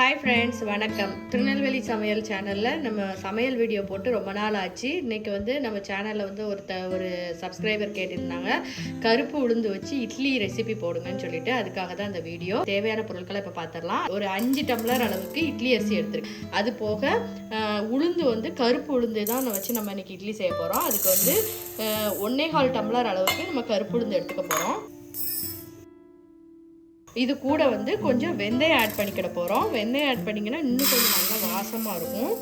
Hi friends, வணக்கம். திருநெல்வேலி சமையல் சேனலில் நம்ம சமையல் வீடியோ போட்டு ரொம்ப நாள் ஆச்சு. இன்றைக்கி வந்து நம்ம சேனலில் வந்து ஒரு சப்ஸ்கிரைபர் கேட்டிருந்தாங்க, கருப்பு உளுந்து வச்சு இட்லி ரெசிபி போடுங்கன்னு சொல்லிட்டு. அதுக்காக தான் இந்த வீடியோ. தேவையான பொருட்களை இப்போ பார்த்துடலாம். ஒரு 5 டம்ளர் அளவுக்கு இட்லி அரிசி எடுத்துருக்கு. அது போக உளுந்து வந்து கருப்பு உளுந்து தான் வச்சு நம்ம இன்றைக்கி இட்லி செய்ய போகிறோம். அதுக்கு வந்து 1.25 டம்ளர் அளவுக்கு நம்ம கருப்பு உளுந்து எடுத்துக்க போகிறோம். இது கூட வந்து கொஞ்சம் வெந்தயம் ஆட் பண்ணிக்கிட போகிறோம். வெந்தயம் ஆட் பண்ணிங்கன்னா இன்னும் கொஞ்சம் நல்லா வாசமாக இருக்கும்.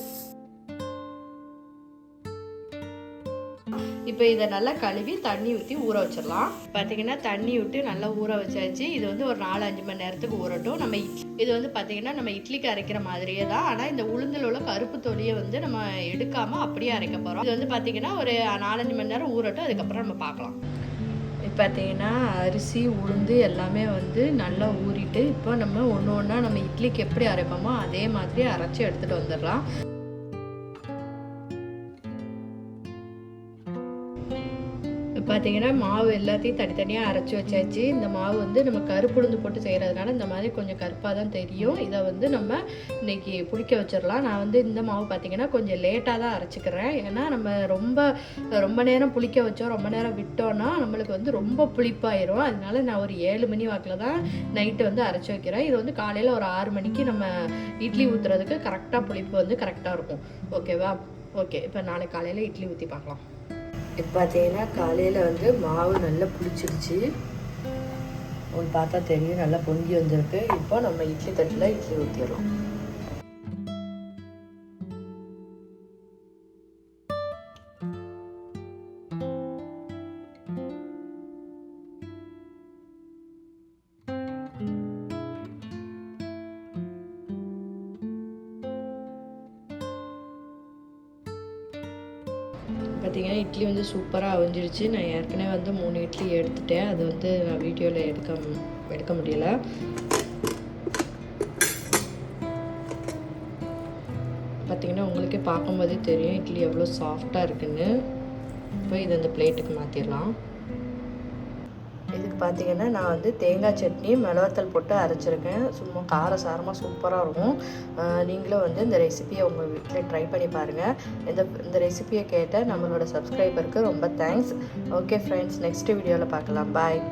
இப்போ இதை நல்லா கழுவி தண்ணி ஊற்றி ஊற வச்சிடலாம். பார்த்தீங்கன்னா தண்ணி விட்டு நல்லா ஊற வச்சாச்சு. இது வந்து ஒரு 4-5 மணி நேரத்துக்கு ஊறட்டும். இது வந்து பார்த்தீங்கன்னா நம்ம இட்லிக்கு அரைக்கிற மாதிரியே தான். ஆனால் இந்த உளுந்தில் உள்ள கருப்பு தொலியை வந்து நம்ம எடுக்காமல் அப்படியே அரைக்க போகிறோம். இது வந்து பார்த்தீங்கன்னா ஒரு 4-5 மணி நேரம் ஊறட்டும். அதுக்கப்புறம் நம்ம பார்க்கலாம். பார்த்தீங்கன்னா அரிசி உளுந்து எல்லாமே வந்து நல்லா ஊறிட்டு, இப்போ நம்ம ஒன்று ஒன்றா நம்ம இட்லிக்கு எப்படி அரைப்போமோ அதே மாதிரி அரைச்சி எடுத்துகிட்டு வந்துடலாம். பார்த்தீங்கன்னா மாவு எல்லாத்தையும் தனித்தனியாக அரைச்சி வச்சாச்சு. இந்த மாவு வந்து நம்ம கருப்பு உளுந்து போட்டு செய்கிறதுனால இந்த மாதிரி கொஞ்சம் கருப்பாக தான் தெரியும். இதை வந்து நம்ம இன்றைக்கி புளிக்க வச்சிடலாம். நான் வந்து இந்த மாவு பார்த்தீங்கன்னா கொஞ்சம் லேட்டாக தான் அரைச்சிக்கிறேன். ஏன்னா நம்ம ரொம்ப நேரம் புளிக்க வச்சோம், ரொம்ப நேரம் விட்டோன்னா நம்மளுக்கு வந்து ரொம்ப புளிப்பாயிரும். அதனால நான் ஒரு 7 மணி வாக்கில் தான் நைட்டு வந்து அரைச்சி வைக்கிறேன். இது வந்து காலையில் ஒரு 6 மணிக்கு நம்ம இட்லி ஊற்றுறதுக்கு கரெக்டாக புளிப்பு வந்து கரெக்டாக இருக்கும். ஓகேவா? ஓகே, இப்போ நாளைக்கு காலையில் இட்லி ஊற்றி பார்க்கலாம். இப்போ பார்த்தீங்கன்னா காலையில் வந்து மாவு நல்லா புளிச்சிருச்சு. உங்களுக்கு பார்த்தா தெரியும், நல்லா பொங்கி வந்திருக்கு. இப்போ நம்ம இட்லி தட்டில் இட்லி ஊற்றிடலாம். பார்த்தீங்கன்னா இட்லி வந்து சூப்பராக அவிஞ்சிருச்சு. நான் ஏற்கனவே வந்து 3 இட்லி எடுத்துட்டேன். அது வந்து நான் வீடியோவில் எடுக்க முடியலை. பார்த்தீங்கன்னா உங்களுக்கே பார்க்கும்போதே தெரியும் இட்லி எவ்வளோ சாஃப்டாக இருக்குன்னு. இப்போ இதை இந்த பிளேட்டுக்கு மாற்றிடலாம். இதுக்கு பார்த்தீங்கன்னா நான் வந்து தேங்காய் சட்னி மிளகாத்தூள் போட்டு அரைச்சிருக்கேன். சும்மா காரசாரமாக சூப்பராக இருக்கும். நீங்களும் வந்து இந்த ரெசிபியை உங்கள் வீட்டில் ட்ரை பண்ணி பாருங்கள். இந்த ரெசிபியை கேட்ட நம்மளோட சப்ஸ்கிரைபருக்கு ரொம்ப தேங்க்ஸ். ஓகே ஃப்ரெண்ட்ஸ், நெக்ஸ்ட் வீடியோவில் பார்க்கலாம். பாய்.